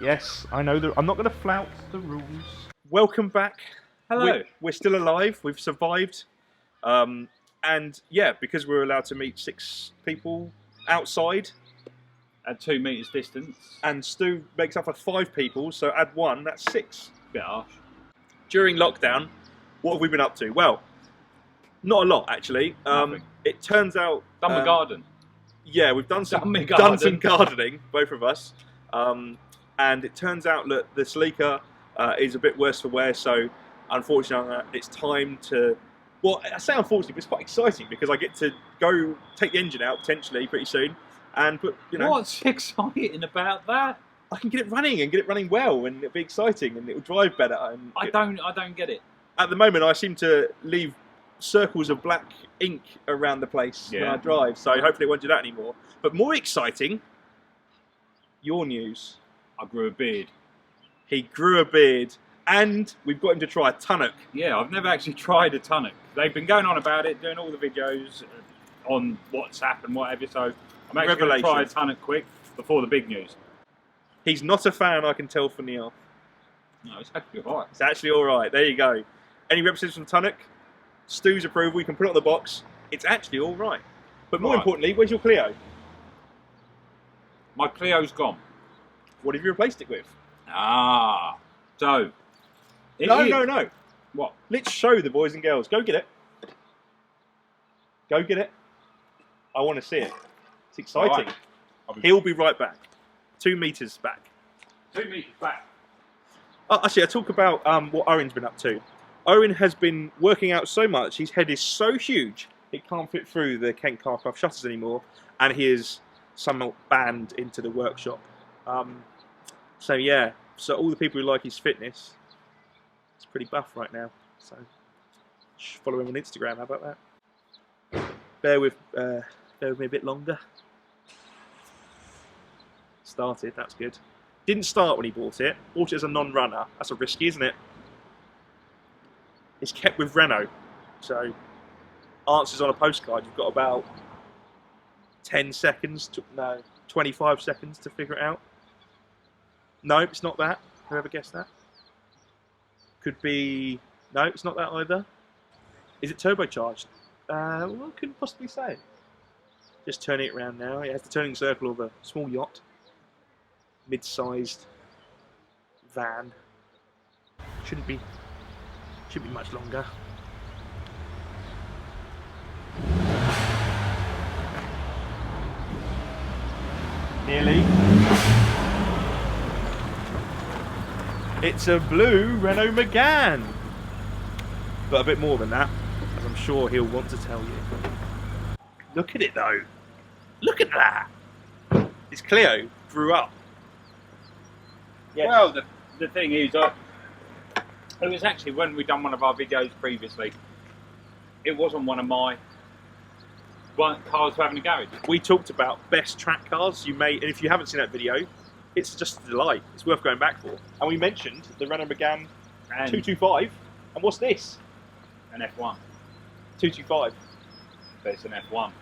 Yes, I know that. I'm not going to flout the rules. Welcome back. Hello. We're still alive. We've survived. And yeah, because we're allowed to meet 6 people outside. At 2 meters distance. And Stu makes up for 5 people, so add 1, that's 6. Bit harsh. During lockdown, what have we been up to? Well, not a lot actually. It turns out... Done my garden. Yeah, we've done some gardening, both of us. And it turns out that the Celica is a bit worse for wear, so unfortunately it's time to... Well, I say unfortunately, but it's quite exciting because I get to go take the engine out potentially pretty soon and put, you know... What's exciting about that? I can get it running and get it running well, and it'll be exciting and it'll drive better. And I don't get it. At the moment, I seem to leave circles of black ink around the place when I drive, so hopefully it won't do that anymore. But more exciting, your news. I grew a beard. He grew a beard, and we've got him to try a Tunnock. Yeah, I've never actually tried a Tunnock. They've been going on about it, doing all the videos on WhatsApp and whatever, so I'm actually going to try a Tunnock quick before the big news. He's not a fan, I can tell from the off. No, it's actually alright. It's actually alright, there you go. Any representatives from Tunnock? Stu's approval, you can put it on the box. It's actually alright. But more importantly, where's your Clio? My Clio's gone. What have you replaced it with? Ah, so... No. What? Let's show the boys and girls. Go get it. Go get it. I want to see it. It's exciting. Right. He'll be right back. 2 meters back. 2 meters back. Actually, I talk about what Owen's been up to. Owen has been working out so much. His head is so huge, it can't fit through the Kent Carcraft shutters anymore, and he is somewhat banned into the workshop. So yeah, so all the people who like his fitness, he's pretty buff right now. So follow him on Instagram. How about that? Bear with me a bit longer. Started, that's good. Didn't start when he bought it. Bought it as a non-runner. That's a risky, isn't it? It's kept with Renault. So answers on a postcard. You've got about 10 seconds to, no, 25 seconds to figure it out. No, it's not that. Whoever guessed that? Could be... No, it's not that either. Is it turbocharged? Well, I couldn't possibly say. Just turning it around now. It has the turning circle of a small yacht. Mid-sized van. Shouldn't be much longer. Nearly. It's a blue Renault Megane. But a bit more than that, as I'm sure he'll want to tell you. Look at it though. Look at that. This Clio grew up. Yes. Well, the thing is, it was actually when we'd done one of our videos previously, it wasn't one of my cars to have in a garage. We talked about best track cars you may, and if you haven't seen that video, it's just a delight. It's worth going back for. And we mentioned the Renault Megane 225, and what's this? An F1. 225. But it's an F1.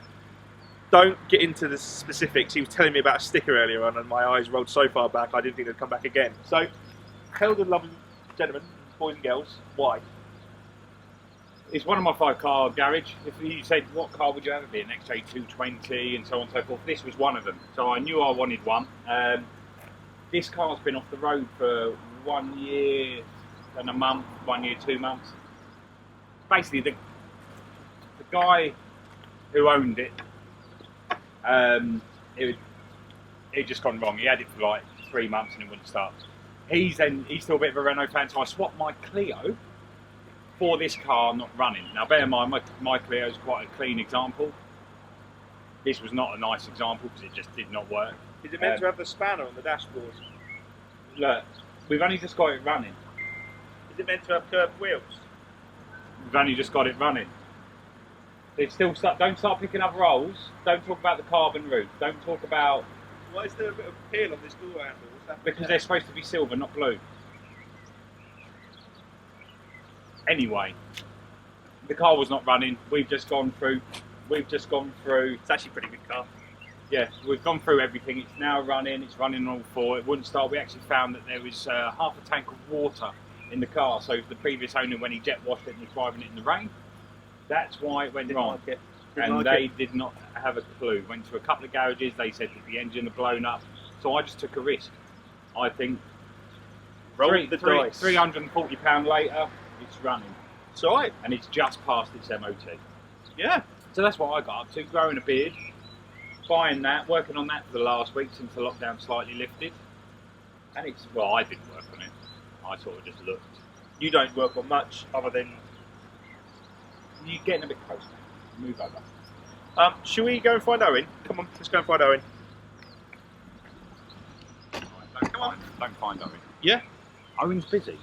Don't get into the specifics. He was telling me about a sticker earlier on, and my eyes rolled so far back I didn't think they'd come back again. So, tell the lovely gentlemen, boys and girls, why? It's one of my 5 car garage. If you said what car would you have, it be an XJ220 and so on and so forth, this was one of them. So I knew I wanted one. This car's been off the road for 1 year and a month, 1 year, 2 months. Basically, the guy who owned it, it just gone wrong. He had it for like 3 months and it wouldn't start. He's still a bit of a Renault fan, so I swapped my Clio for this car not running. Now bear in mind, my Clio is quite a clean example. This was not a nice example because it just did not work. Is it meant to have the spanner on the dashboard? Look, we've only just got it running. Is it meant to have curved wheels? We've only just got it running. It's still don't start picking up rolls. Don't talk about the carbon roof. Don't talk about... Why is there a bit of peel on this door handle? Because they're supposed to be silver, not blue. Anyway, the car was not running. We've just gone through. It's actually a pretty good car. Yeah, we've gone through everything. It's now running. It's running on all four. It wouldn't start. We actually found that there was half a tank of water in the car. So the previous owner, when he jet washed it and was driving it in the rain, that's why it went wrong. Like it. And they did not have a clue. Went to a couple of garages. They said that the engine had blown up. So I just took a risk. I think £340 later, it's running. It's all right. And it's just passed its MOT. Yeah. So that's what I got up to, growing a beard, buying that, working on that for the last week since the lockdown slightly lifted. And it's, well, I didn't work on it. I sort of just looked. You don't work on much other than... You're getting a bit close now. Move over. Shall we go and find Owen? Come on, let's go and find Owen. Come on. Don't find Owen. Yeah? Owen's busy.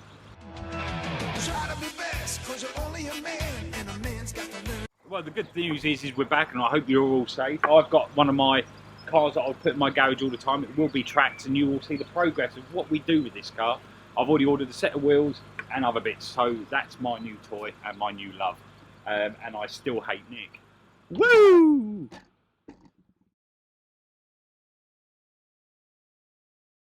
Try to be best, 'cause you're only a man, and a man's got to learn. Well, the good news is we're back, and I hope you're all safe. I've got one of my cars that I put in my garage all the time. It will be tracked, and you will see the progress of what we do with this car. I've already ordered a set of wheels and other bits, so that's my new toy and my new love. And I still hate Nick. Woo!